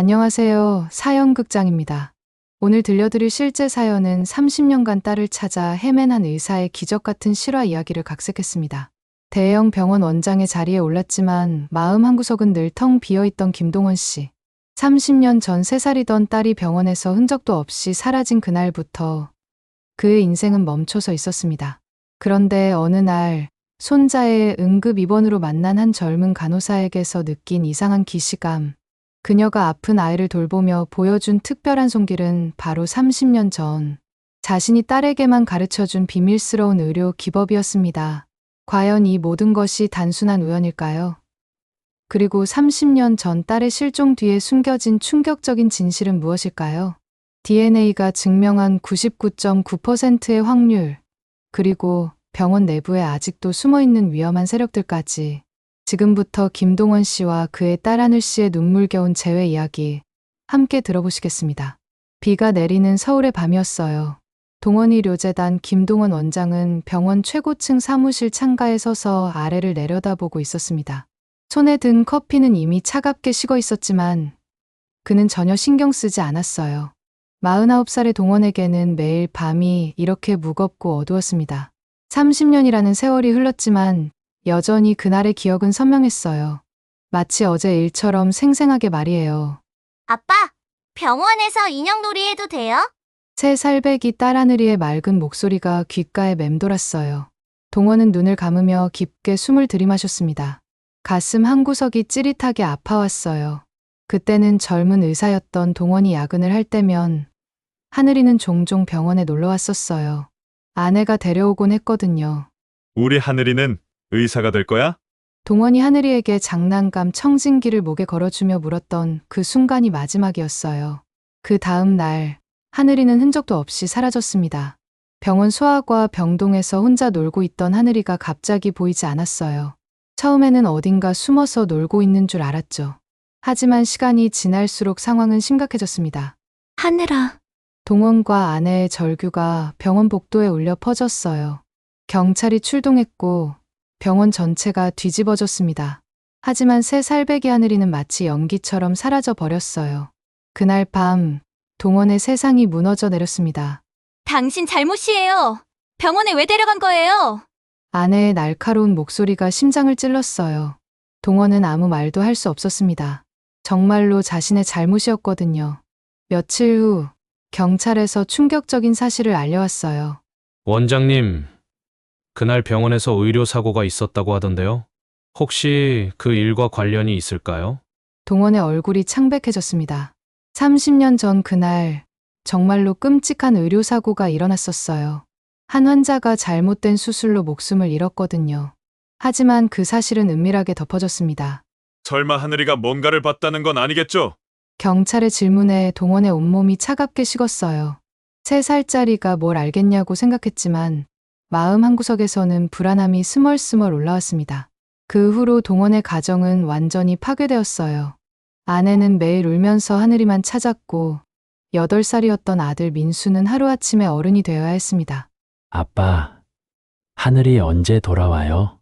안녕하세요. 사연극장입니다. 오늘 들려드릴 실제 사연은 30년간 딸을 찾아 헤맨 한 의사의 기적 같은 실화 이야기를 각색했습니다. 대형 병원 원장의 자리에 올랐지만 마음 한구석은 늘 텅 비어있던 김동원 씨. 30년 전 3살이던 딸이 병원에서 흔적도 없이 사라진 그날부터 그의 인생은 멈춰서 있었습니다. 그런데 어느 날 손자의 응급 입원으로 만난 한 젊은 간호사에게서 느낀 이상한 기시감. 그녀가 아픈 아이를 돌보며 보여준 특별한 손길은 바로 30년 전 자신이 딸에게만 가르쳐준 비밀스러운 의료 기법이었습니다. 과연 이 모든 것이 단순한 우연일까요? 그리고 30년 전 딸의 실종 뒤에 숨겨진 충격적인 진실은 무엇일까요? DNA가 증명한 99.9%의 확률, 그리고 병원 내부에 아직도 숨어있는 위험한 세력들까지. 지금부터 김동원 씨와 그의 딸 하늘 씨의 눈물겨운 재회 이야기 함께 들어보시겠습니다. 비가 내리는 서울의 밤이었어요. 동원의료재단 김동원 원장은 병원 최고층 사무실 창가에 서서 아래를 내려다보고 있었습니다. 손에 든 커피는 이미 차갑게 식어 있었지만 그는 전혀 신경 쓰지 않았어요. 49살의 동원에게는 매일 밤이 이렇게 무겁고 어두웠습니다. 30년이라는 세월이 흘렀지만 여전히 그날의 기억은 선명했어요. 마치 어제 일처럼 생생하게 말이에요. 아빠, 병원에서 인형놀이 해도 돼요? 3살배기 딸 하늘이의 맑은 목소리가 귓가에 맴돌았어요. 동원은 눈을 감으며 깊게 숨을 들이마셨습니다. 가슴 한구석이 찌릿하게 아파왔어요. 그때는 젊은 의사였던 동원이 야근을 할 때면 하늘이는 종종 병원에 놀러 왔었어요. 아내가 데려오곤 했거든요. 우리 하늘이는 의사가 될 거야? 동원이 하늘이에게 장난감 청진기를 목에 걸어주며 물었던 그 순간이 마지막이었어요. 그 다음 날 하늘이는 흔적도 없이 사라졌습니다. 병원 소아과 병동에서 혼자 놀고 있던 하늘이가 갑자기 보이지 않았어요. 처음에는 어딘가 숨어서 놀고 있는 줄 알았죠. 하지만 시간이 지날수록 상황은 심각해졌습니다. 하늘아. 동원과 아내의 절규가 병원 복도에 울려 퍼졌어요. 경찰이 출동했고 병원 전체가 뒤집어졌습니다. 하지만 3살배기 하늘이는 마치 연기처럼 사라져 버렸어요. 그날 밤 동원의 세상이 무너져 내렸습니다. 당신 잘못이에요. 병원에 왜 데려간 거예요? 아내의 날카로운 목소리가 심장을 찔렀어요. 동원은 아무 말도 할 수 없었습니다. 정말로 자신의 잘못이었거든요. 며칠 후 경찰에서 충격적인 사실을 알려왔어요. 원장님, 그날 병원에서 의료사고가 있었다고 하던데요. 혹시 그 일과 관련이 있을까요? 동원의 얼굴이 창백해졌습니다. 30년 전 그날 정말로 끔찍한 의료사고가 일어났었어요. 한 환자가 잘못된 수술로 목숨을 잃었거든요. 하지만 그 사실은 은밀하게 덮어졌습니다. 설마 하늘이가 뭔가를 봤다는 건 아니겠죠? 경찰의 질문에 동원의 온몸이 차갑게 식었어요. 3살짜리가 뭘 알겠냐고 생각했지만 마음 한구석에서는 불안함이 스멀스멀 올라왔습니다. 그 후로 동원의 가정은 완전히 파괴되었어요. 아내는 매일 울면서 하늘이만 찾았고 8살이었던 아들 민수는 하루아침에 어른이 되어야 했습니다. 아빠, 하늘이 언제 돌아와요?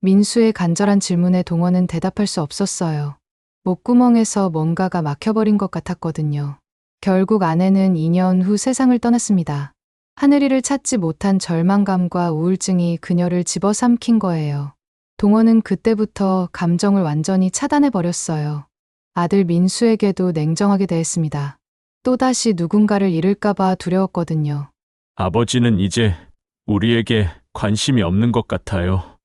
민수의 간절한 질문에 동원은 대답할 수 없었어요. 목구멍에서 뭔가가 막혀버린 것 같았거든요. 결국 아내는 2년 후 세상을 떠났습니다. 하늘이를 찾지 못한 절망감과 우울증이 그녀를 집어삼킨 거예요. 동원은 그때부터 감정을 완전히 차단해버렸어요. 아들 민수에게도 냉정하게 대했습니다. 또다시 누군가를 잃을까봐 두려웠거든요. 아버지는 이제 우리에게 관심이 없는 것 같아요.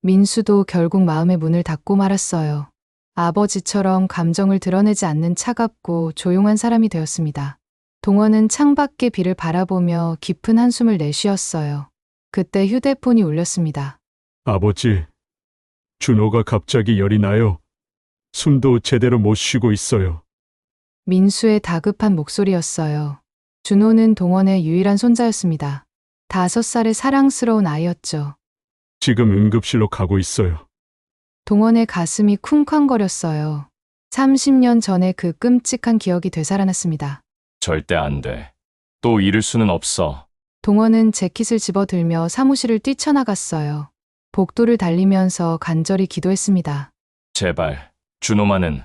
민수도 결국 마음의 문을 닫고 말았어요. 아버지처럼 감정을 드러내지 않는 차갑고 조용한 사람이 되었습니다. 동원은 창밖의 비를 바라보며 깊은 한숨을 내쉬었어요. 그때 휴대폰이 울렸습니다. 아버지, 준호가 갑자기 열이 나요. 숨도 제대로 못 쉬고 있어요. 민수의 다급한 목소리였어요. 준호는 동원의 유일한 손자였습니다. 5살의 사랑스러운 아이였죠. 지금 응급실로 가고 있어요. 동원의 가슴이 쿵쾅거렸어요. 30년 전의 그 끔찍한 기억이 되살아났습니다. 절대 안 돼. 또 잃을 수는 없어. 동원은 재킷을 집어들며 사무실을 뛰쳐나갔어요. 복도를 달리면서 간절히 기도했습니다. 제발, 준호만은.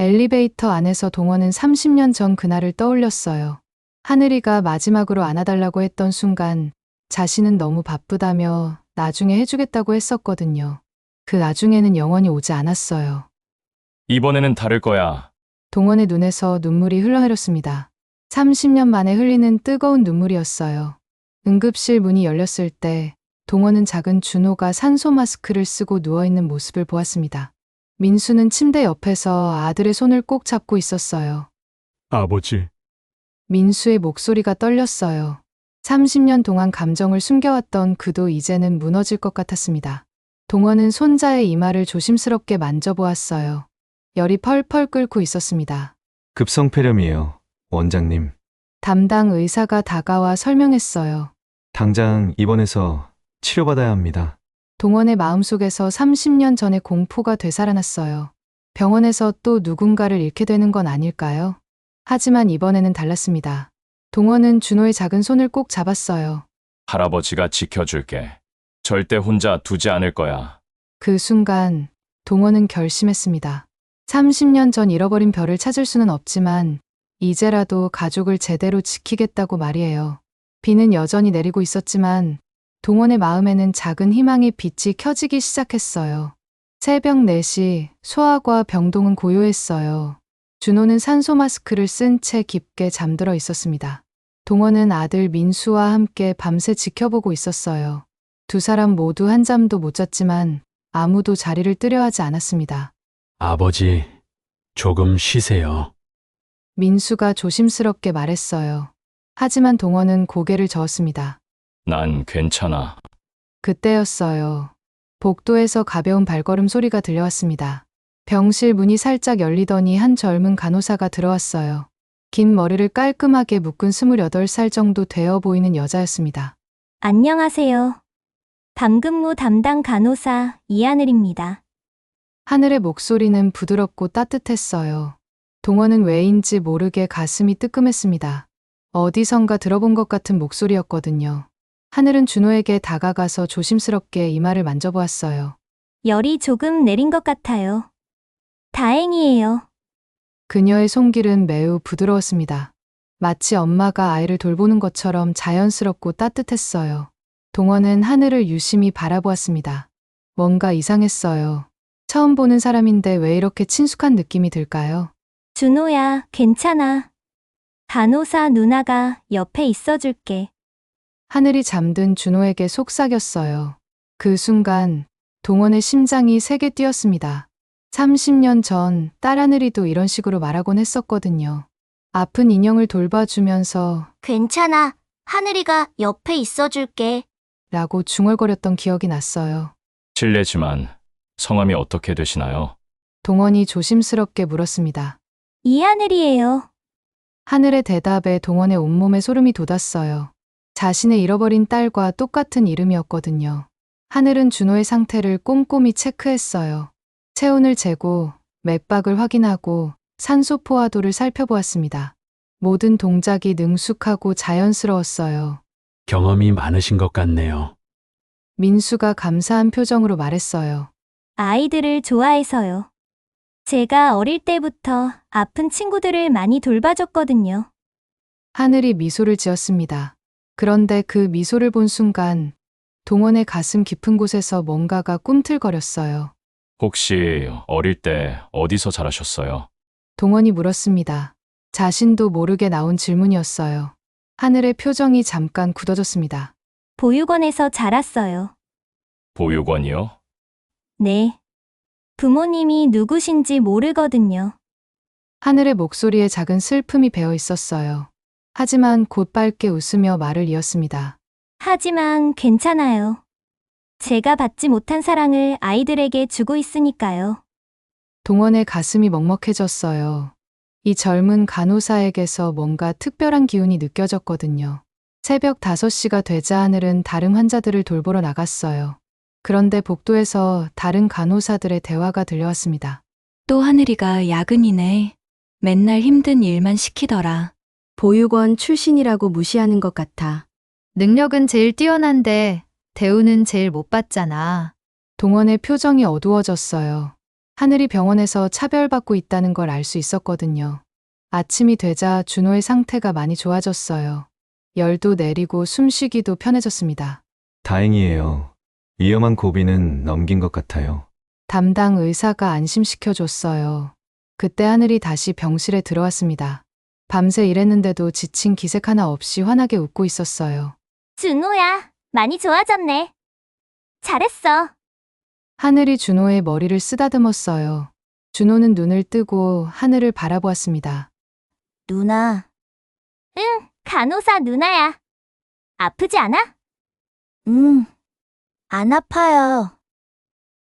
엘리베이터 안에서 동원은 30년 전 그날을 떠올렸어요. 하늘이가 마지막으로 안아달라고 했던 순간 자신은 너무 바쁘다며 나중에 해주겠다고 했었거든요. 그 나중에는 영원히 오지 않았어요. 이번에는 다를 거야. 동원의 눈에서 눈물이 흘러내렸습니다. 30년 만에 흘리는 뜨거운 눈물이었어요. 응급실 문이 열렸을 때 동원은 작은 준호가 산소 마스크를 쓰고 누워있는 모습을 보았습니다. 민수는 침대 옆에서 아들의 손을 꼭 잡고 있었어요. 아버지, 민수의 목소리가 떨렸어요. 30년 동안 감정을 숨겨왔던 그도 이제는 무너질 것 같았습니다. 동원은 손자의 이마를 조심스럽게 만져보았어요. 열이 펄펄 끓고 있었습니다. 급성폐렴이에요, 원장님. 담당 의사가 다가와 설명했어요. 당장 입원해서 치료받아야 합니다. 동원의 마음속에서 30년 전의 공포가 되살아났어요. 병원에서 또 누군가를 잃게 되는 건 아닐까요? 하지만 이번에는 달랐습니다. 동원은 준호의 작은 손을 꼭 잡았어요. 할아버지가 지켜줄게. 절대 혼자 두지 않을 거야. 그 순간 동원은 결심했습니다. 30년 전 잃어버린 별을 찾을 수는 없지만 이제라도 가족을 제대로 지키겠다고 말이에요. 비는 여전히 내리고 있었지만 동원의 마음에는 작은 희망의 빛이 켜지기 시작했어요. 새벽 4시 소아과 병동은 고요했어요. 준호는 산소 마스크를 쓴 채 깊게 잠들어 있었습니다. 동원은 아들 민수와 함께 밤새 지켜보고 있었어요. 두 사람 모두 한잠도 못 잤지만 아무도 자리를 뜨려 하지 않았습니다. 아버지, 조금 쉬세요. 민수가 조심스럽게 말했어요. 하지만 동원은 고개를 저었습니다. 난 괜찮아. 그때였어요. 복도에서 가벼운 발걸음 소리가 들려왔습니다. 병실 문이 살짝 열리더니 한 젊은 간호사가 들어왔어요. 긴 머리를 깔끔하게 묶은 28살 정도 되어 보이는 여자였습니다. 안녕하세요. 밤근무 담당 간호사 이하늘입니다. 하늘의 목소리는 부드럽고 따뜻했어요. 동원은 왜인지 모르게 가슴이 뜨끔했습니다. 어디선가 들어본 것 같은 목소리였거든요. 하늘은 준호에게 다가가서 조심스럽게 이마를 만져보았어요. 열이 조금 내린 것 같아요. 다행이에요. 그녀의 손길은 매우 부드러웠습니다. 마치 엄마가 아이를 돌보는 것처럼 자연스럽고 따뜻했어요. 동원은 하늘을 유심히 바라보았습니다. 뭔가 이상했어요. 처음 보는 사람인데 왜 이렇게 친숙한 느낌이 들까요? 준호야, 괜찮아. 간호사 누나가 옆에 있어줄게. 하늘이 잠든 준호에게 속삭였어요. 그 순간 동원의 심장이 세게 뛰었습니다. 30년 전 딸 하늘이도 이런 식으로 말하곤 했었거든요. 아픈 인형을 돌봐주면서 괜찮아. 하늘이가 옆에 있어줄게. 라고 중얼거렸던 기억이 났어요. 실례지만 성함이 어떻게 되시나요? 동원이 조심스럽게 물었습니다. 이하늘이에요. 하늘의 대답에 동원의 온몸에 소름이 돋았어요. 자신의 잃어버린 딸과 똑같은 이름이었거든요. 하늘은 준호의 상태를 꼼꼼히 체크했어요. 체온을 재고 맥박을 확인하고 산소 포화도를 살펴보았습니다. 모든 동작이 능숙하고 자연스러웠어요. 경험이 많으신 것 같네요. 민수가 감사한 표정으로 말했어요. 아이들을 좋아해서요. 제가 어릴 때부터 아픈 친구들을 많이 돌봐줬거든요. 하늘이 미소를 지었습니다. 그런데 그 미소를 본 순간 동원의 가슴 깊은 곳에서 뭔가가 꿈틀거렸어요. 혹시 어릴 때 어디서 자라셨어요? 동원이 물었습니다. 자신도 모르게 나온 질문이었어요. 하늘의 표정이 잠깐 굳어졌습니다. 보육원에서 자랐어요. 보육원이요? 네. 부모님이 누구신지 모르거든요. 하늘의 목소리에 작은 슬픔이 배어 있었어요. 하지만 곧 밝게 웃으며 말을 이었습니다. 하지만 괜찮아요. 제가 받지 못한 사랑을 아이들에게 주고 있으니까요. 동원의 가슴이 먹먹해졌어요. 이 젊은 간호사에게서 뭔가 특별한 기운이 느껴졌거든요. 새벽 5시가 되자 하늘은 다른 환자들을 돌보러 나갔어요. 그런데 복도에서 다른 간호사들의 대화가 들려왔습니다. 또 하늘이가 야근이네. 맨날 힘든 일만 시키더라. 보육원 출신이라고 무시하는 것 같아. 능력은 제일 뛰어난데 대우는 제일 못 받잖아. 동원의 표정이 어두워졌어요. 하늘이 병원에서 차별받고 있다는 걸 알 수 있었거든요. 아침이 되자 준호의 상태가 많이 좋아졌어요. 열도 내리고 숨쉬기도 편해졌습니다. 다행이에요. 위험한 고비는 넘긴 것 같아요. 담당 의사가 안심시켜줬어요. 그때 하늘이 다시 병실에 들어왔습니다. 밤새 일했는데도 지친 기색 하나 없이 환하게 웃고 있었어요. 준호야, 많이 좋아졌네. 잘했어. 하늘이 준호의 머리를 쓰다듬었어요. 준호는 눈을 뜨고 하늘을 바라보았습니다. 누나. 응, 간호사 누나야. 아프지 않아? 응, 안 아파요.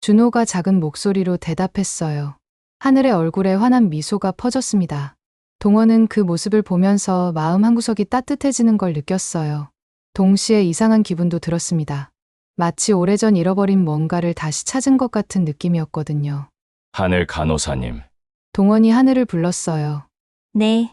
준호가 작은 목소리로 대답했어요. 하늘의 얼굴에 환한 미소가 퍼졌습니다. 동원은 그 모습을 보면서 마음 한구석이 따뜻해지는 걸 느꼈어요. 동시에 이상한 기분도 들었습니다. 마치 오래전 잃어버린 뭔가를 다시 찾은 것 같은 느낌이었거든요. 하늘 간호사님, 동원이 하늘을 불렀어요. 네.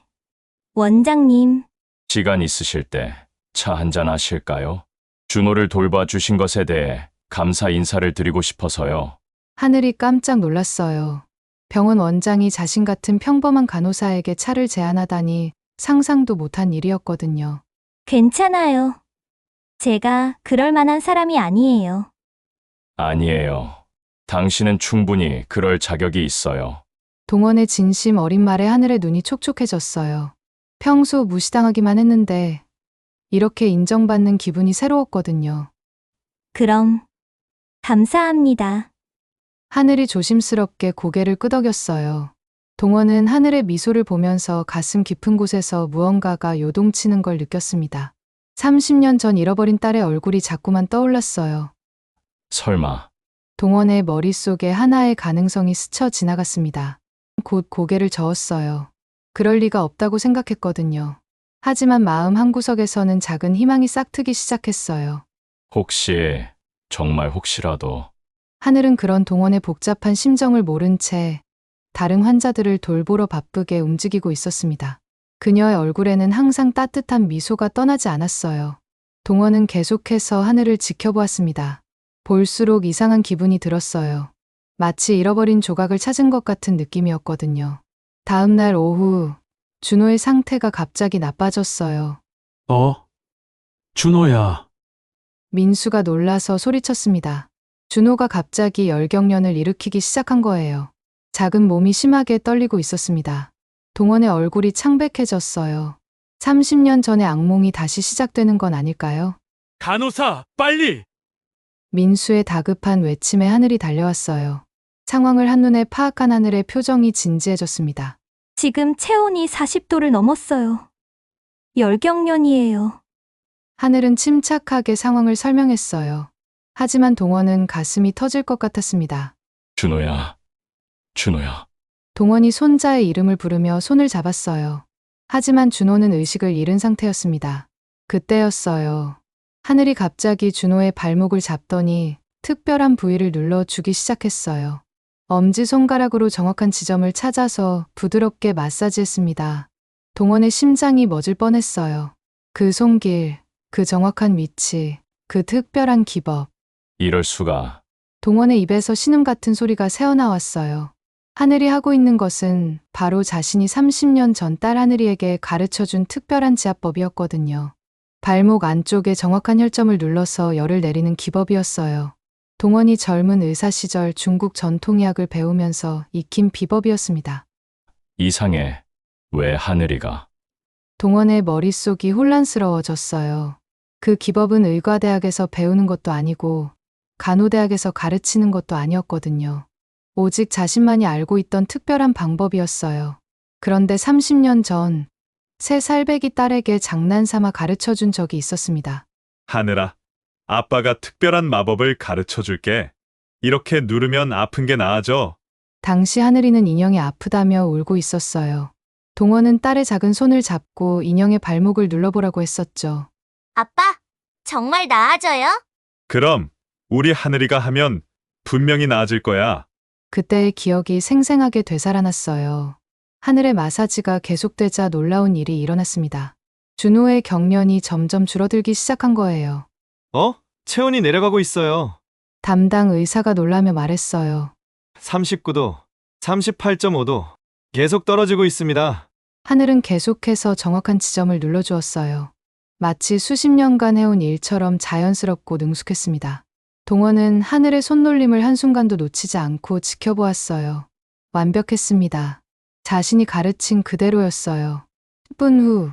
원장님. 시간 있으실 때 차 한잔 하실까요? 준호를 돌봐주신 것에 대해 감사 인사를 드리고 싶어서요. 하늘이 깜짝 놀랐어요. 병원 원장이 자신 같은 평범한 간호사에게 차를 제안하다니 상상도 못한 일이었거든요. 괜찮아요. 제가 그럴 만한 사람이 아니에요. 아니에요. 당신은 충분히 그럴 자격이 있어요. 동원의 진심 어린 말에 하늘의 눈이 촉촉해졌어요. 평소 무시당하기만 했는데 이렇게 인정받는 기분이 새로웠거든요. 그럼 감사합니다. 하늘이 조심스럽게 고개를 끄덕였어요. 동원은 하늘의 미소를 보면서 가슴 깊은 곳에서 무언가가 요동치는 걸 느꼈습니다. 30년 전 잃어버린 딸의 얼굴이 자꾸만 떠올랐어요. 설마 동원의 머릿속에 하나의 가능성이 스쳐 지나갔습니다. 곧 고개를 저었어요. 그럴 리가 없다고 생각했거든요. 하지만 마음 한구석에서는 작은 희망이 싹트기 시작했어요. 혹시 정말 혹시라도 하늘은 그런 동원의 복잡한 심정을 모른 채 다른 환자들을 돌보러 바쁘게 움직이고 있었습니다. 그녀의 얼굴에는 항상 따뜻한 미소가 떠나지 않았어요. 동원은 계속해서 하늘을 지켜보았습니다. 볼수록 이상한 기분이 들었어요. 마치 잃어버린 조각을 찾은 것 같은 느낌이었거든요. 다음 날 오후, 준호의 상태가 갑자기 나빠졌어요. 준호야. 민수가 놀라서 소리쳤습니다. 준호가 갑자기 열경련을 일으키기 시작한 거예요. 작은 몸이 심하게 떨리고 있었습니다. 동원의 얼굴이 창백해졌어요. 30년 전의 악몽이 다시 시작되는 건 아닐까요? 간호사, 빨리! 민수의 다급한 외침에 하늘이 달려왔어요. 상황을 한눈에 파악한 하늘의 표정이 진지해졌습니다. 지금 체온이 40도를 넘었어요. 열경련이에요. 하늘은 침착하게 상황을 설명했어요. 하지만 동원은 가슴이 터질 것 같았습니다. 준호야, 준호야. 동원이 손자의 이름을 부르며 손을 잡았어요. 하지만 준호는 의식을 잃은 상태였습니다. 그때였어요. 하늘이 갑자기 준호의 발목을 잡더니 특별한 부위를 눌러주기 시작했어요. 엄지손가락으로 정확한 지점을 찾아서 부드럽게 마사지했습니다. 동원의 심장이 멎을 뻔했어요. 그 손길, 그 정확한 위치, 그 특별한 기법. 이럴 수가. 동원의 입에서 신음 같은 소리가 새어나왔어요. 하늘이 하고 있는 것은 바로 자신이 30년 전 딸 하늘이에게 가르쳐준 특별한 지압법이었거든요. 발목 안쪽에 정확한 혈점을 눌러서 열을 내리는 기법이었어요. 동원이 젊은 의사 시절 중국 전통의학을 배우면서 익힌 비법이었습니다. 이상해. 왜 하늘이가? 동원의 머릿속이 혼란스러워졌어요. 그 기법은 의과대학에서 배우는 것도 아니고 간호대학에서 가르치는 것도 아니었거든요. 오직 자신만이 알고 있던 특별한 방법이었어요. 그런데 30년 전, 새 살배기 딸에게 장난삼아 가르쳐준 적이 있었습니다. 하늘아, 아빠가 특별한 마법을 가르쳐 줄게. 이렇게 누르면 아픈 게 나아져. 당시 하늘이는 인형이 아프다며 울고 있었어요. 동원은 딸의 작은 손을 잡고 인형의 발목을 눌러보라고 했었죠. 아빠, 정말 나아져요? 그럼 우리 하늘이가 하면 분명히 나아질 거야. 그때의 기억이 생생하게 되살아났어요. 하늘의 마사지가 계속되자 놀라운 일이 일어났습니다. 준호의 경련이 점점 줄어들기 시작한 거예요. 체온이 내려가고 있어요. 담당 의사가 놀라며 말했어요. 39도, 38.5도. 계속 떨어지고 있습니다. 하늘은 계속해서 정확한 지점을 눌러주었어요. 마치 수십 년간 해온 일처럼 자연스럽고 능숙했습니다. 동원은 하늘의 손놀림을 한순간도 놓치지 않고 지켜보았어요. 완벽했습니다. 자신이 가르친 그대로였어요. 10분 후,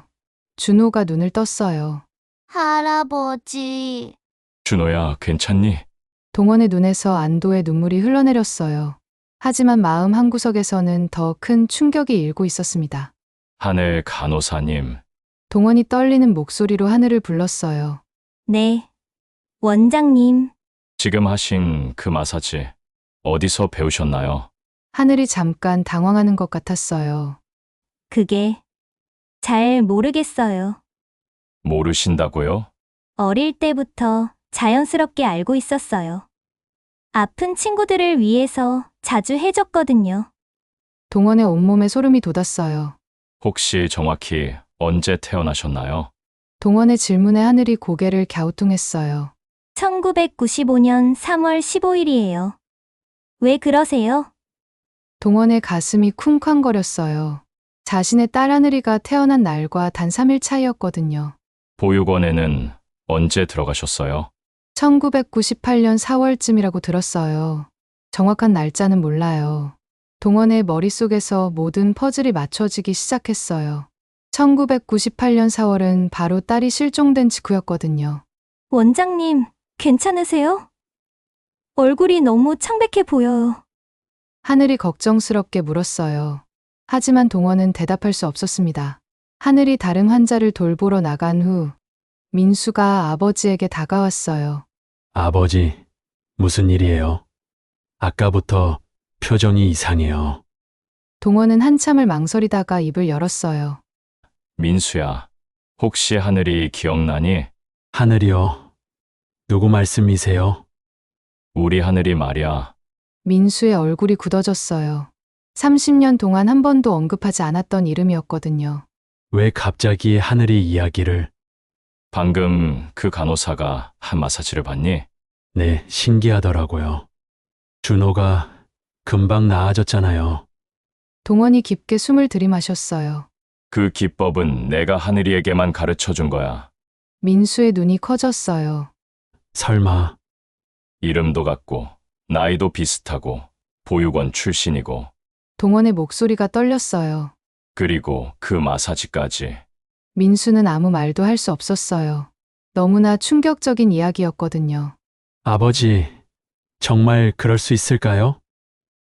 준호가 눈을 떴어요. 할아버지. 준호야, 괜찮니? 동원의 눈에서 안도의 눈물이 흘러내렸어요. 하지만 마음 한구석에서는 더 큰 충격이 일고 있었습니다. 하늘 간호사님, 동원이 떨리는 목소리로 하늘을 불렀어요. 네. 원장님. 지금 하신 그 마사지 어디서 배우셨나요? 하늘이 잠깐 당황하는 것 같았어요. 그게 잘 모르겠어요. 모르신다고요? 어릴 때부터 자연스럽게 알고 있었어요. 아픈 친구들을 위해서 자주 해줬거든요. 동원의 온몸에 소름이 돋았어요. 혹시 정확히 언제 태어나셨나요? 동원의 질문에 하늘이 고개를 갸우뚱했어요. 1995년 3월 15일이에요. 왜 그러세요? 동원의 가슴이 쿵쾅거렸어요. 자신의 딸 하늘이가 태어난 날과 단 3일 차이였거든요. 보육원에는 언제 들어가셨어요? 1998년 4월쯤이라고 들었어요. 정확한 날짜는 몰라요. 동원의 머릿속에서 모든 퍼즐이 맞춰지기 시작했어요. 1998년 4월은 바로 딸이 실종된 직후였거든요. 원장님, 괜찮으세요? 얼굴이 너무 창백해 보여요. 하늘이 걱정스럽게 물었어요. 하지만 동원은 대답할 수 없었습니다. 하늘이 다른 환자를 돌보러 나간 후 민수가 아버지에게 다가왔어요. 아버지, 무슨 일이에요? 아까부터 표정이 이상해요. 동원은 한참을 망설이다가 입을 열었어요. 민수야, 혹시 하늘이 기억나니? 하늘이요. 누구 말씀이세요? 우리 하늘이 말이야. 민수의 얼굴이 굳어졌어요. 30년 동안 한 번도 언급하지 않았던 이름이었거든요. 왜 갑자기 하늘이 이야기를? 방금 그 간호사가 한 마사지를 받니? 네, 신기하더라고요. 준호가 금방 나아졌잖아요. 동원이 깊게 숨을 들이마셨어요. 그 기법은 내가 하늘이에게만 가르쳐 준 거야. 민수의 눈이 커졌어요. 설마 이름도 같고, 나이도 비슷하고, 보육원 출신이고, 동원의 목소리가 떨렸어요. 그리고 그 마사지까지. 민수는 아무 말도 할 수 없었어요. 너무나 충격적인 이야기였거든요. 아버지, 정말 그럴 수 있을까요?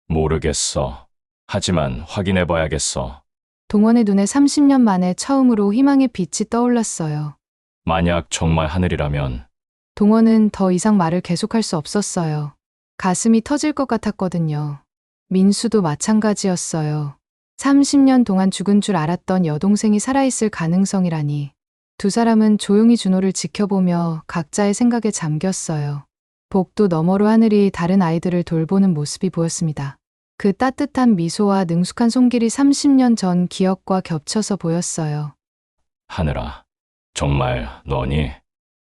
모르겠어. 하지만 확인해 봐야겠어. 동원의 눈에 30년 만에 처음으로 희망의 빛이 떠올랐어요. 만약 정말 하늘이라면 동원은 더 이상 말을 계속할 수 없었어요. 가슴이 터질 것 같았거든요. 민수도 마찬가지였어요. 30년 동안 죽은 줄 알았던 여동생이 살아있을 가능성이라니. 두 사람은 조용히 준호를 지켜보며 각자의 생각에 잠겼어요. 복도 너머로 하늘이 다른 아이들을 돌보는 모습이 보였습니다. 그 따뜻한 미소와 능숙한 손길이 30년 전 기억과 겹쳐서 보였어요. 하늘아, 정말 너니?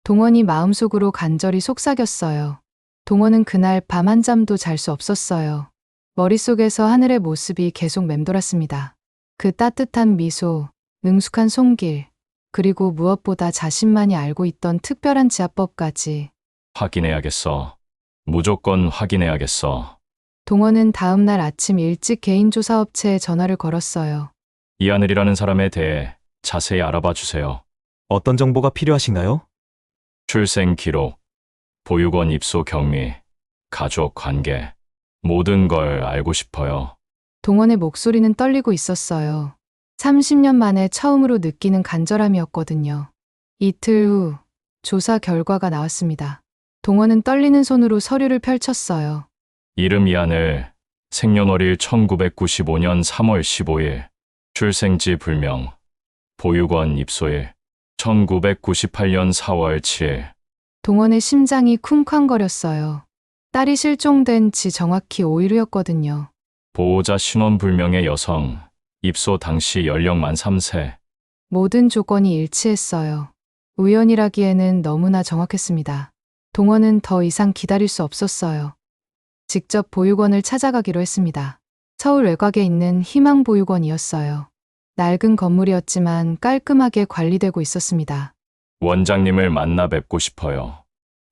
동원이 마음속으로 간절히 속삭였어요. 동원은 그날 밤 한잠도 잘 수 없었어요. 머릿속에서 하늘의 모습이 계속 맴돌았습니다. 그 따뜻한 미소, 능숙한 손길, 그리고 무엇보다 자신만이 알고 있던 특별한 지압법까지. 확인해야겠어. 무조건 확인해야겠어. 동원은 다음 날 아침 일찍 개인조사업체에 전화를 걸었어요. 이 하늘이라는 사람에 대해 자세히 알아봐 주세요. 어떤 정보가 필요하신가요? 출생 기록, 보육원 입소 경위, 가족 관계, 모든 걸 알고 싶어요. 동원의 목소리는 떨리고 있었어요. 30년 만에 처음으로 느끼는 간절함이었거든요. 이틀 후 조사 결과가 나왔습니다. 동원은 떨리는 손으로 서류를 펼쳤어요. 이름 이하늘, 생년월일 1995년 3월 15일, 출생지 불명, 보육원 입소일, 1998년 4월 7일. 동원의 심장이 쿵쾅거렸어요. 딸이 실종된 지 정확히 5일 후였거든요. 보호자 신원 불명의 여성, 입소 당시 연령 만 3세. 모든 조건이 일치했어요. 우연이라기에는 너무나 정확했습니다. 동원은 더 이상 기다릴 수 없었어요. 직접 보육원을 찾아가기로 했습니다. 서울 외곽에 있는 희망보육원이었어요. 낡은 건물이었지만 깔끔하게 관리되고 있었습니다. 원장님을 만나 뵙고 싶어요.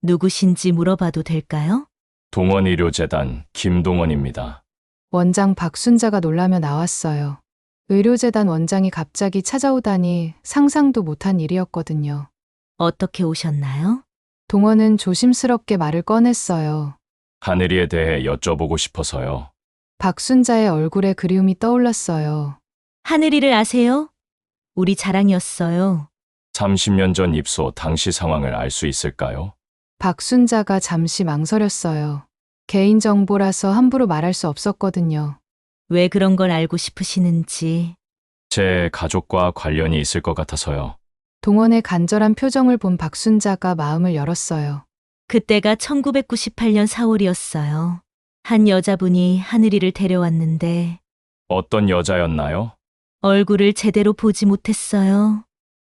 누구신지 물어봐도 될까요? 동원의료재단 김동원입니다. 원장 박순자가 놀라며 나왔어요. 의료재단 원장이 갑자기 찾아오다니 상상도 못한 일이었거든요. 어떻게 오셨나요? 동원은 조심스럽게 말을 꺼냈어요. 하늘이에 대해 여쭤보고 싶어서요. 박순자의 얼굴에 그리움이 떠올랐어요. 하늘이를 아세요? 우리 자랑이었어요. 30년 전 입소 당시 상황을 알 수 있을까요? 박순자가 잠시 망설였어요. 개인정보라서 함부로 말할 수 없었거든요. 왜 그런 걸 알고 싶으시는지. 제 가족과 관련이 있을 것 같아서요. 동원의 간절한 표정을 본 박순자가 마음을 열었어요. 그때가 1998년 4월이었어요. 한 여자분이 하늘이를 데려왔는데 어떤 여자였나요? 얼굴을 제대로 보지 못했어요.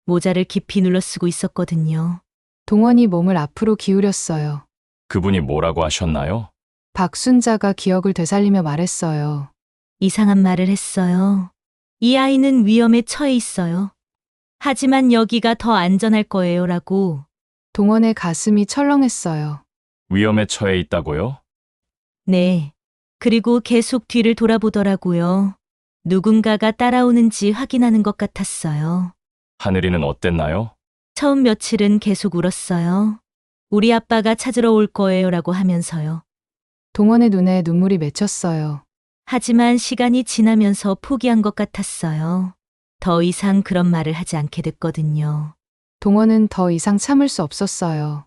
모자를 깊이 눌러 쓰고 있었거든요. 동원이 몸을 앞으로 기울였어요. 그분이 뭐라고 하셨나요? 박순자가 기억을 되살리며 말했어요. 이상한 말을 했어요. 이 아이는 위험에 처해 있어요. 하지만 여기가 더 안전할 거예요 라고. 동원의 가슴이 철렁했어요. 위험에 처해 있다고요? 네. 그리고 계속 뒤를 돌아보더라고요. 누군가가 따라오는지 확인하는 것 같았어요. 하늘이는 어땠나요? 처음 며칠은 계속 울었어요. 우리 아빠가 찾으러 올 거예요 라고 하면서요. 동원의 눈에 눈물이 맺혔어요. 하지만 시간이 지나면서 포기한 것 같았어요. 더 이상 그런 말을 하지 않게 됐거든요. 동원은 더 이상 참을 수 없었어요.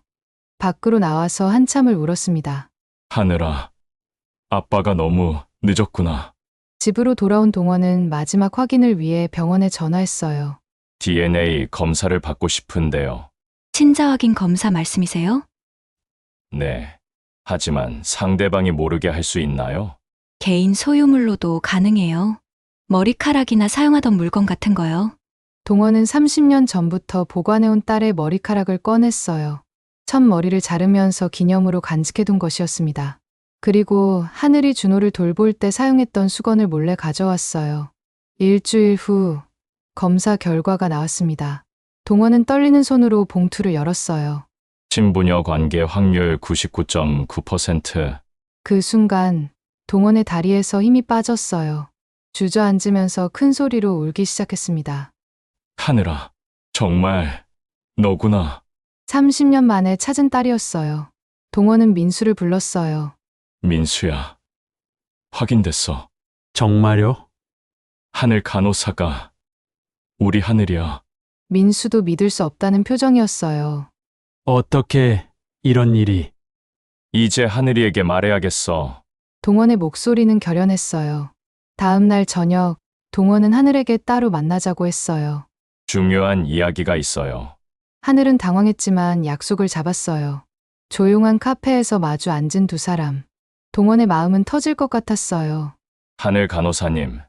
밖으로 나와서 한참을 울었습니다. 하늘아, 아빠가 너무 늦었구나. 집으로 돌아온 동원은 마지막 확인을 위해 병원에 전화했어요. DNA 검사를 받고 싶은데요. 친자 확인 검사 말씀이세요? 네. 하지만 상대방이 모르게 할 수 있나요? 개인 소유물로도 가능해요. 머리카락이나 사용하던 물건 같은 거요. 동원은 30년 전부터 보관해온 딸의 머리카락을 꺼냈어요. 첫 머리를 자르면서 기념으로 간직해둔 것이었습니다. 그리고 하늘이 준호를 돌볼 때 사용했던 수건을 몰래 가져왔어요. 일주일 후 검사 결과가 나왔습니다. 동원은 떨리는 손으로 봉투를 열었어요. 친부녀 관계 확률 99.9%. 그 순간 동원의 다리에서 힘이 빠졌어요. 주저앉으면서 큰 소리로 울기 시작했습니다. 하늘아, 정말 너구나. 30년 만에 찾은 딸이었어요. 동원은 민수를 불렀어요. 민수야, 확인됐어. 정말요? 하늘 간호사가 우리 하늘이야. 민수도 믿을 수 없다는 표정이었어요. 어떻게 이런 일이? 이제 하늘이에게 말해야겠어. 동원의 목소리는 결연했어요. 다음 날 저녁, 동원은 하늘에게 따로 만나자고 했어요. 중요한 이야기가 있어요. 하늘은 당황했지만 약속을 잡았어요. 조용한 카페에서 마주 앉은 두 사람. 동원의 마음은 터질 것 같았어요. 하늘 간호사님,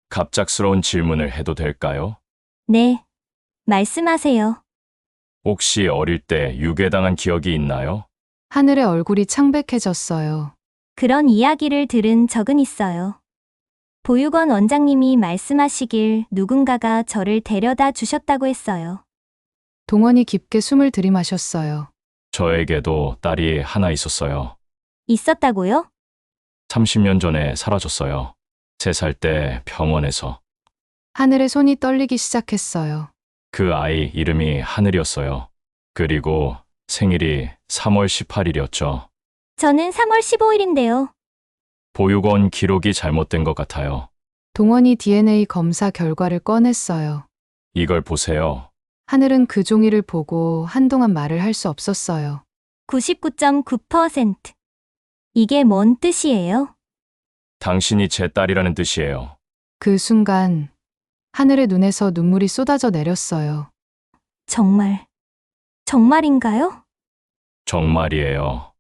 갑작스러운 질문을 해도 될까요? 네. 말씀하세요. 혹시 어릴 때 유괴당한 기억이 있나요? 하늘의 얼굴이 창백해졌어요. 그런 이야기를 들은 적은 있어요. 보육원 원장님이 말씀하시길 누군가가 저를 데려다 주셨다고 했어요. 동원이 깊게 숨을 들이마셨어요. 저에게도 딸이 하나 있었어요. 있었다고요? 30년 전에 사라졌어요. 3살 때 병원에서. 하늘의 손이 떨리기 시작했어요. 그 아이 이름이 하늘이었어요. 그리고 생일이 3월 18일이었죠. 저는 3월 15일인데요. 보육원 기록이 잘못된 것 같아요. 동원이 DNA 검사 결과를 꺼냈어요. 이걸 보세요. 하늘은 그 종이를 보고 한동안 말을 할 수 없었어요. 99.9%. 이게 뭔 뜻이에요? 당신이 제 딸이라는 뜻이에요. 그 순간 하늘의 눈에서 눈물이 쏟아져 내렸어요. 정말인가요? 정말이에요.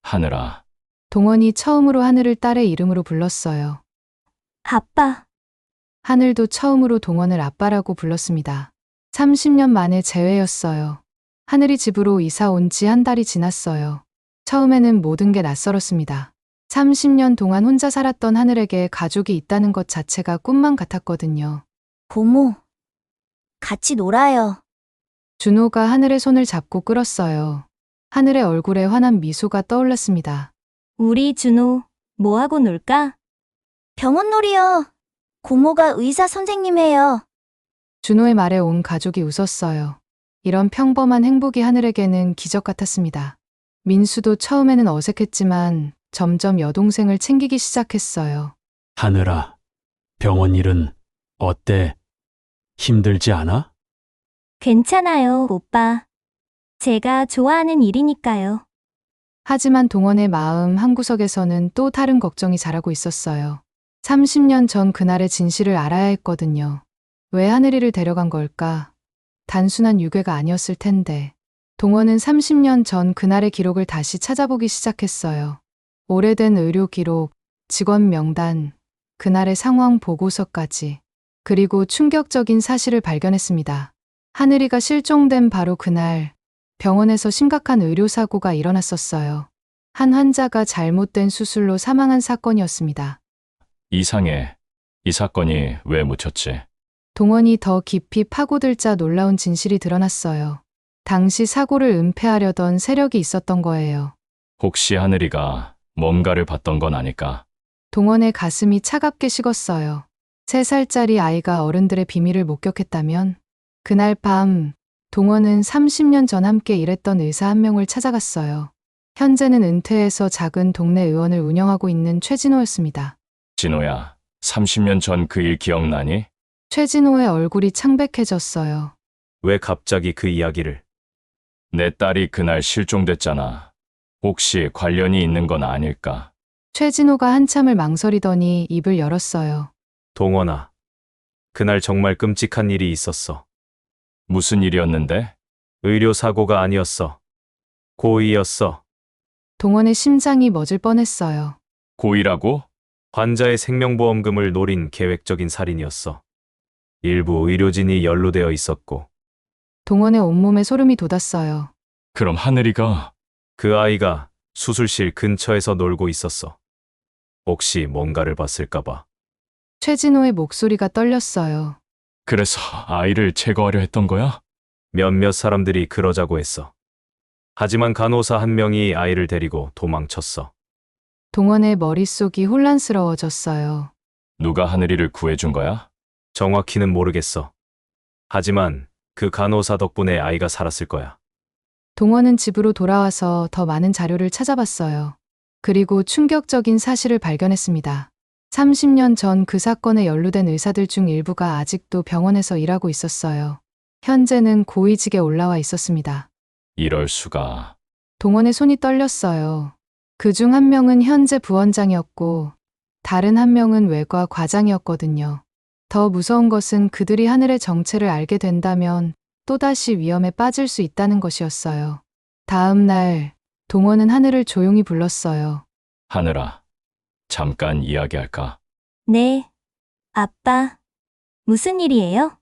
하늘아. 동원이 처음으로 하늘을 딸의 이름으로 불렀어요. 아빠. 하늘도 처음으로 동원을 아빠라고 불렀습니다. 30년 만에 재회였어요. 하늘이 집으로 이사 온 지 한 달이 지났어요. 처음에는 모든 게 낯설었습니다. 30년 동안 혼자 살았던 하늘에게 가족이 있다는 것 자체가 꿈만 같았거든요. 고모, 같이 놀아요. 준호가 하늘의 손을 잡고 끌었어요. 하늘의 얼굴에 환한 미소가 떠올랐습니다. 우리 준호, 뭐하고 놀까? 병원놀이요. 고모가 의사 선생님이에요. 준호의 말에 온 가족이 웃었어요. 이런 평범한 행복이 하늘에게는 기적 같았습니다. 민수도 처음에는 어색했지만 점점 여동생을 챙기기 시작했어요. 하늘아, 병원 일은 어때? 힘들지 않아? 괜찮아요, 오빠. 제가 좋아하는 일이니까요. 하지만 동원의 마음 한구석에서는 또 다른 걱정이 자라고 있었어요. 30년 전 그날의 진실을 알아야 했거든요. 왜 하늘이를 데려간 걸까? 단순한 유괴가 아니었을 텐데. 동원은 30년 전 그날의 기록을 다시 찾아보기 시작했어요. 오래된 의료 기록, 직원 명단, 그날의 상황 보고서까지. 그리고 충격적인 사실을 발견했습니다. 하늘이가 실종된 바로 그날, 병원에서 심각한 의료사고가 일어났었어요. 한 환자가 잘못된 수술로 사망한 사건이었습니다. 이상해. 이 사건이 왜 묻혔지? 동원이 더 깊이 파고들자 놀라운 진실이 드러났어요. 당시 사고를 은폐하려던 세력이 있었던 거예요. 혹시 하늘이가 뭔가를 봤던 건 아닐까? 동원의 가슴이 차갑게 식었어요. 3살짜리 아이가 어른들의 비밀을 목격했다면? 그날 밤, 동원은 30년 전 함께 일했던 의사 한 명을 찾아갔어요. 현재는 은퇴해서 작은 동네 의원을 운영하고 있는 최진호였습니다. 진호야, 30년 전 그 일 기억나니? 최진호의 얼굴이 창백해졌어요. 왜 갑자기 그 이야기를? 내 딸이 그날 실종됐잖아. 혹시 관련이 있는 건 아닐까? 최진호가 한참을 망설이더니 입을 열었어요. 동원아, 그날 정말 끔찍한 일이 있었어. 무슨 일이었는데? 의료사고가 아니었어. 고의였어. 동원의 심장이 멎을 뻔했어요. 고의라고? 환자의 생명보험금을 노린 계획적인 살인이었어. 일부 의료진이 연루되어 있었고, 동원의 온몸에 소름이 돋았어요. 그럼 하늘이가 그 아이가 수술실 근처에서 놀고 있었어. 혹시 뭔가를 봤을까봐. 최진호의 목소리가 떨렸어요. 그래서 아이를 제거하려 했던 거야? 몇몇 사람들이 그러자고 했어. 하지만 간호사 한 명이 아이를 데리고 도망쳤어. 동원의 머릿속이 혼란스러워졌어요. 누가 하늘이를 구해준 거야? 정확히는 모르겠어. 하지만 그 간호사 덕분에 아이가 살았을 거야. 동원은 집으로 돌아와서 더 많은 자료를 찾아봤어요. 그리고 충격적인 사실을 발견했습니다. 30년 전 그 사건에 연루된 의사들 중 일부가 아직도 병원에서 일하고 있었어요. 현재는 고위직에 올라와 있었습니다. 이럴 수가. 동원의 손이 떨렸어요. 그중 한 명은 현재 부원장이었고 다른 한 명은 외과 과장이었거든요. 더 무서운 것은 그들이 하늘의 정체를 알게 된다면 또다시 위험에 빠질 수 있다는 것이었어요. 다음 날, 동원은 하늘을 조용히 불렀어요. 하늘아, 잠깐 이야기할까? 네. 아빠, 무슨 일이에요?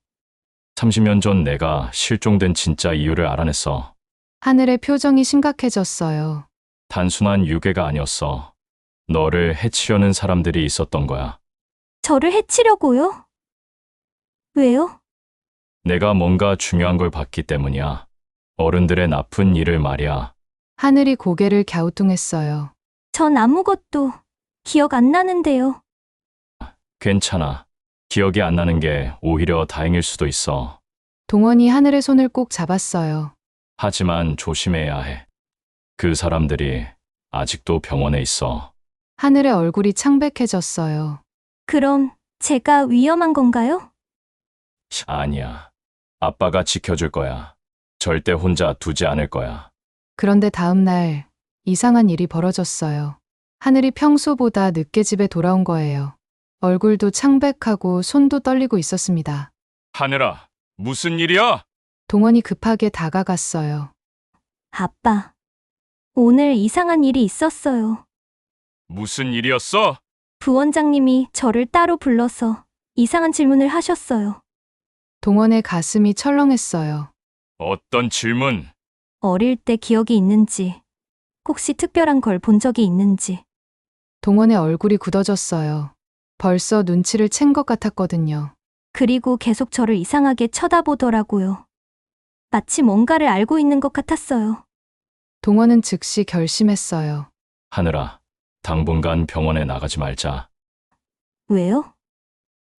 30년 전 내가 실종된 진짜 이유를 알아냈어. 하늘의 표정이 심각해졌어요. 단순한 유괴가 아니었어. 너를 해치려는 사람들이 있었던 거야. 저를 해치려고요? 왜요? 내가 뭔가 중요한 걸 봤기 때문이야. 어른들의 나쁜 일을 말이야. 하늘이 고개를 갸우뚱했어요. 전 아무것도 기억 안 나는데요. 괜찮아. 기억이 안 나는 게 오히려 다행일 수도 있어. 동원이 하늘의 손을 꼭 잡았어요. 하지만 조심해야 해. 그 사람들이 아직도 병원에 있어. 하늘의 얼굴이 창백해졌어요. 그럼 제가 위험한 건가요? 아니야. 아빠가 지켜줄 거야. 절대 혼자 두지 않을 거야. 그런데 다음 날 이상한 일이 벌어졌어요. 하늘이 평소보다 늦게 집에 돌아온 거예요. 얼굴도 창백하고 손도 떨리고 있었습니다. 하늘아, 무슨 일이야? 동원이 급하게 다가갔어요. 아빠, 오늘 이상한 일이 있었어요. 무슨 일이었어? 부원장님이 저를 따로 불러서 이상한 질문을 하셨어요. 동원의 가슴이 철렁했어요. 어떤 질문? 어릴 때 기억이 있는지, 혹시 특별한 걸 본 적이 있는지. 동원의 얼굴이 굳어졌어요. 벌써 눈치를 챈 것 같았거든요. 그리고 계속 저를 이상하게 쳐다보더라고요. 마치 뭔가를 알고 있는 것 같았어요. 동원은 즉시 결심했어요. 하늘아, 당분간 병원에 나가지 말자. 왜요?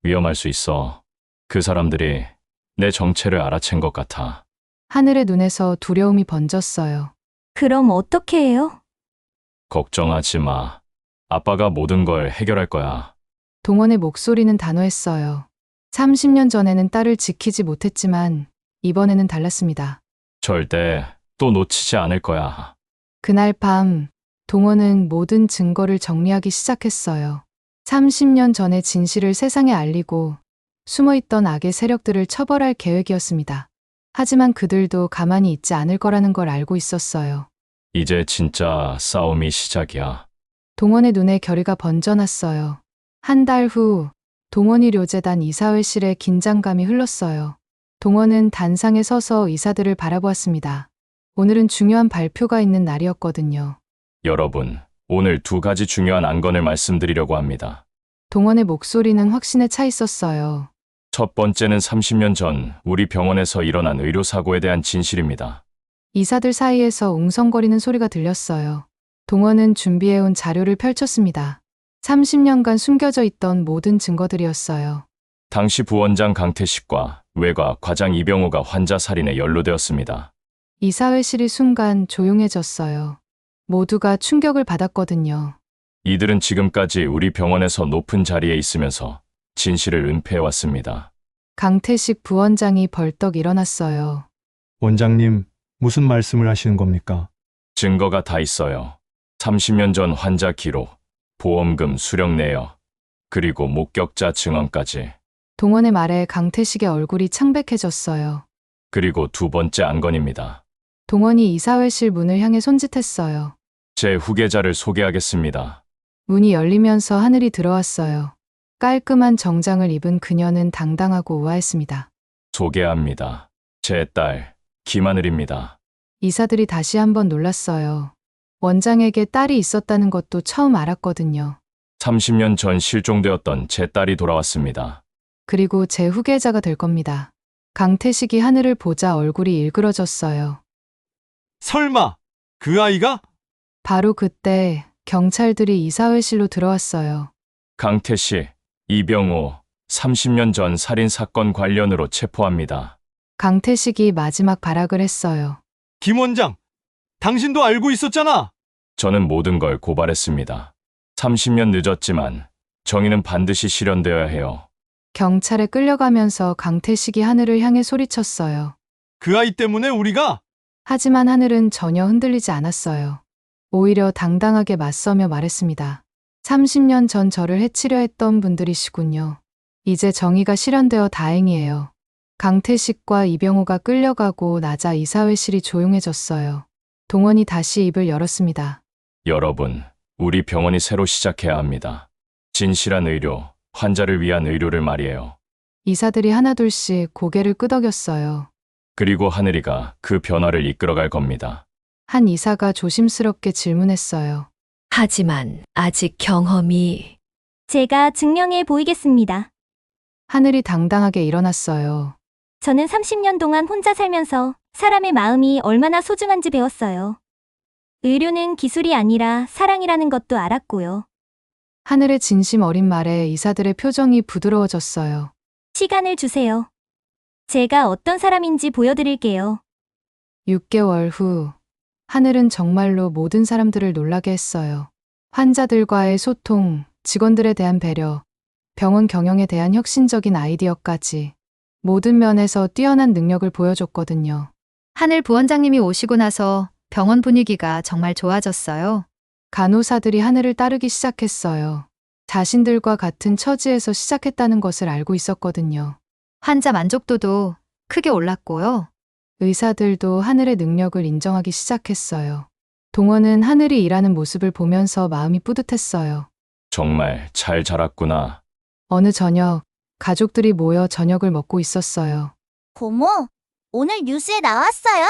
위험할 수 있어. 그 사람들이 내 정체를 알아챈 것 같아. 하늘의 눈에서 두려움이 번졌어요. 그럼 어떻게 해요? 걱정하지 마. 아빠가 모든 걸 해결할 거야. 동원의 목소리는 단호했어요. 30년 전에는 딸을 지키지 못했지만 이번에는 달랐습니다. 절대 또 놓치지 않을 거야. 그날 밤 동원은 모든 증거를 정리하기 시작했어요. 30년 전의 진실을 세상에 알리고 숨어있던 악의 세력들을 처벌할 계획이었습니다. 하지만 그들도 가만히 있지 않을 거라는 걸 알고 있었어요. 이제 진짜 싸움이 시작이야. 동원의 눈에 결의가 번져났어요. 한 달 후 동원이 료재단 이사회실에 긴장감이 흘렀어요. 동원은 단상에 서서 이사들을 바라보았습니다. 오늘은 중요한 발표가 있는 날이었거든요. 여러분, 오늘 두 가지 중요한 안건을 말씀드리려고 합니다. 동원의 목소리는 확신에 차 있었어요. 첫 번째는 30년 전 우리 병원에서 일어난 의료사고에 대한 진실입니다. 이사들 사이에서 웅성거리는 소리가 들렸어요. 동원은 준비해온 자료를 펼쳤습니다. 30년간 숨겨져 있던 모든 증거들이었어요. 당시 부원장 강태식과 외과 과장 이병호가 환자 살인에 연루되었습니다. 이사회실이 순간 조용해졌어요. 모두가 충격을 받았거든요. 이들은 지금까지 우리 병원에서 높은 자리에 있으면서 진실을 은폐해왔습니다. 강태식 부원장이 벌떡 일어났어요. 원장님, 무슨 말씀을 하시는 겁니까? 증거가 다 있어요. 30년 전 환자 기록, 보험금 수령 내역, 그리고 목격자 증언까지. 동원의 말에 강태식의 얼굴이 창백해졌어요. 그리고 두 번째 안건입니다. 동원이 이사회실 문을 향해 손짓했어요. 제 후계자를 소개하겠습니다. 문이 열리면서 하늘이 들어왔어요. 깔끔한 정장을 입은 그녀는 당당하고 우아했습니다. 소개합니다. 제 딸, 김하늘입니다. 이사들이 다시 한번 놀랐어요. 원장에게 딸이 있었다는 것도 처음 알았거든요. 30년 전 실종되었던 제 딸이 돌아왔습니다. 그리고 제 후계자가 될 겁니다. 강태식이 하늘을 보자 얼굴이 일그러졌어요. 설마 그 아이가? 바로 그때 경찰들이 이사회실로 들어왔어요. 강태씨, 이병호, 30년 전 살인사건 관련으로 체포합니다. 강태식이 마지막 발악을 했어요. 김 원장, 당신도 알고 있었잖아. 저는 모든 걸 고발했습니다. 30년 늦었지만 정의는 반드시 실현되어야 해요. 경찰에 끌려가면서 강태식이 하늘을 향해 소리쳤어요. 그 아이 때문에 우리가? 하지만 하늘은 전혀 흔들리지 않았어요. 오히려 당당하게 맞서며 말했습니다. 30년 전 저를 해치려 했던 분들이시군요. 이제 정의가 실현되어 다행이에요. 강태식과 이병호가 끌려가고 나자 이사회실이 조용해졌어요. 동원이 다시 입을 열었습니다. 여러분, 우리 병원이 새로 시작해야 합니다. 진실한 의료, 환자를 위한 의료를 말이에요. 이사들이 하나둘씩 고개를 끄덕였어요. 그리고 하늘이가 그 변화를 이끌어갈 겁니다. 한 이사가 조심스럽게 질문했어요. 하지만 아직 경험이 제가 증명해 보이겠습니다. 하늘이 당당하게 일어났어요. 저는 30년 동안 혼자 살면서 사람의 마음이 얼마나 소중한지 배웠어요. 의료는 기술이 아니라 사랑이라는 것도 알았고요. 하늘의 진심 어린 말에 이사들의 표정이 부드러워졌어요. 시간을 주세요. 제가 어떤 사람인지 보여드릴게요. 6개월 후, 하늘은 정말로 모든 사람들을 놀라게 했어요. 환자들과의 소통, 직원들에 대한 배려, 병원 경영에 대한 혁신적인 아이디어까지 모든 면에서 뛰어난 능력을 보여줬거든요. 하늘 부원장님이 오시고 나서 병원 분위기가 정말 좋아졌어요. 간호사들이 하늘을 따르기 시작했어요. 자신들과 같은 처지에서 시작했다는 것을 알고 있었거든요. 환자 만족도도 크게 올랐고요. 의사들도 하늘의 능력을 인정하기 시작했어요. 동원은 하늘이 일하는 모습을 보면서 마음이 뿌듯했어요. 정말 잘 자랐구나. 어느 저녁, 가족들이 모여 저녁을 먹고 있었어요. 고모, 오늘 뉴스에 나왔어요?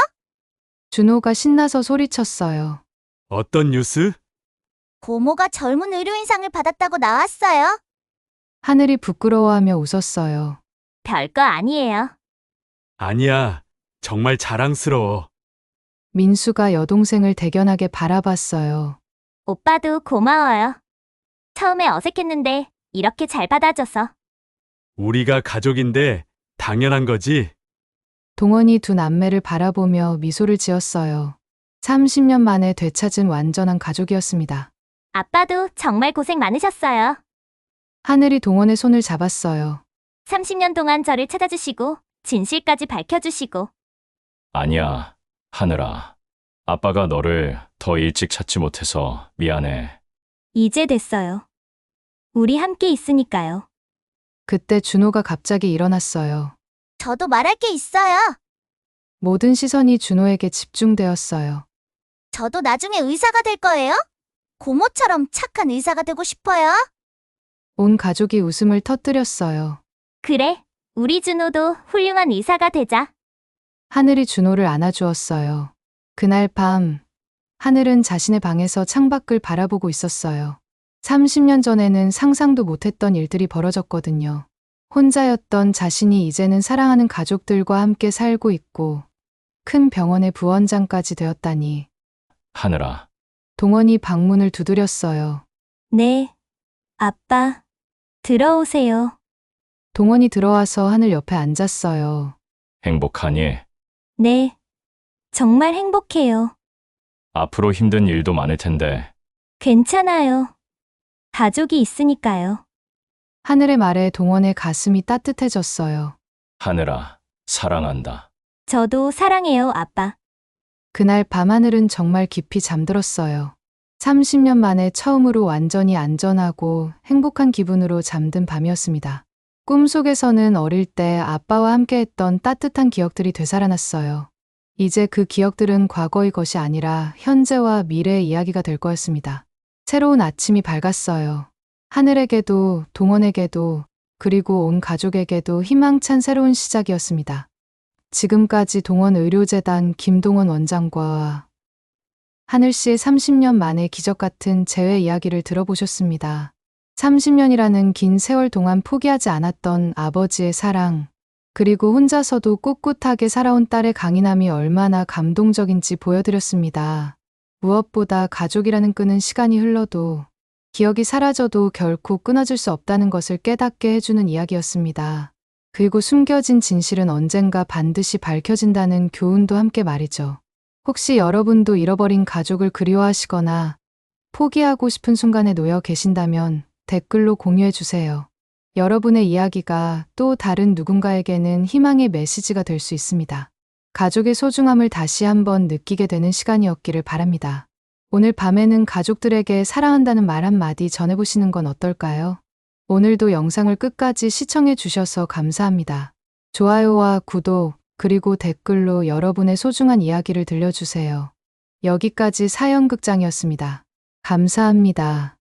준호가 신나서 소리쳤어요. 어떤 뉴스? 고모가 젊은 의료인상을 받았다고 나왔어요. 하늘이 부끄러워하며 웃었어요. 별거 아니에요. 아니야, 정말 자랑스러워. 민수가 여동생을 대견하게 바라봤어요. 오빠도 고마워요. 처음에 어색했는데 이렇게 잘 받아줘서. 우리가 가족인데 당연한 거지. 동원이 두 남매를 바라보며 미소를 지었어요. 30년 만에 되찾은 완전한 가족이었습니다. 아빠도 정말 고생 많으셨어요. 하늘이 동원의 손을 잡았어요. 30년 동안 저를 찾아주시고 진실까지 밝혀주시고. 아니야, 하늘아. 아빠가 너를 더 일찍 찾지 못해서 미안해. 이제 됐어요. 우리 함께 있으니까요. 그때 준호가 갑자기 일어났어요. 저도 말할 게 있어요. 모든 시선이 준호에게 집중되었어요. 저도 나중에 의사가 될 거예요. 고모처럼 착한 의사가 되고 싶어요. 온 가족이 웃음을 터뜨렸어요. 그래, 우리 준호도 훌륭한 의사가 되자. 하늘이 준호를 안아주었어요. 그날 밤, 하늘은 자신의 방에서 창밖을 바라보고 있었어요. 30년 전에는 상상도 못했던 일들이 벌어졌거든요. 혼자였던 자신이 이제는 사랑하는 가족들과 함께 살고 있고, 큰 병원의 부원장까지 되었다니. 하늘아, 동원이 방문을 두드렸어요. 네, 아빠, 들어오세요. 동원이 들어와서 하늘 옆에 앉았어요. 행복하니? 네, 정말 행복해요. 앞으로 힘든 일도 많을 텐데. 괜찮아요. 가족이 있으니까요. 하늘의 말에 동원의 가슴이 따뜻해졌어요. 하늘아, 사랑한다. 저도 사랑해요, 아빠. 그날 밤하늘은 정말 깊이 잠들었어요. 30년 만에 처음으로 완전히 안전하고 행복한 기분으로 잠든 밤이었습니다. 꿈속에서는 어릴 때 아빠와 함께했던 따뜻한 기억들이 되살아났어요. 이제 그 기억들은 과거의 것이 아니라 현재와 미래의 이야기가 될 거였습니다. 새로운 아침이 밝았어요. 하늘에게도 동원에게도 그리고 온 가족에게도 희망찬 새로운 시작이었습니다. 지금까지 동원의료재단 김동원 원장과 하늘씨의 30년 만의 기적 같은 재회 이야기를 들어보셨습니다. 30년이라는 긴 세월 동안 포기하지 않았던 아버지의 사랑, 그리고 혼자서도 꿋꿋하게 살아온 딸의 강인함이 얼마나 감동적인지 보여드렸습니다. 무엇보다 가족이라는 끈은 시간이 흘러도 기억이 사라져도 결코 끊어질 수 없다는 것을 깨닫게 해주는 이야기였습니다. 그리고 숨겨진 진실은 언젠가 반드시 밝혀진다는 교훈도 함께 말이죠. 혹시 여러분도 잃어버린 가족을 그리워하시거나 포기하고 싶은 순간에 놓여 계신다면 댓글로 공유해 주세요. 여러분의 이야기가 또 다른 누군가에게는 희망의 메시지가 될 수 있습니다. 가족의 소중함을 다시 한번 느끼게 되는 시간이었기를 바랍니다. 오늘 밤에는 가족들에게 사랑한다는 말 한마디 전해보시는 건 어떨까요? 오늘도 영상을 끝까지 시청해 주셔서 감사합니다. 좋아요와 구독, 그리고 댓글로 여러분의 소중한 이야기를 들려주세요. 여기까지 사연극장이었습니다. 감사합니다.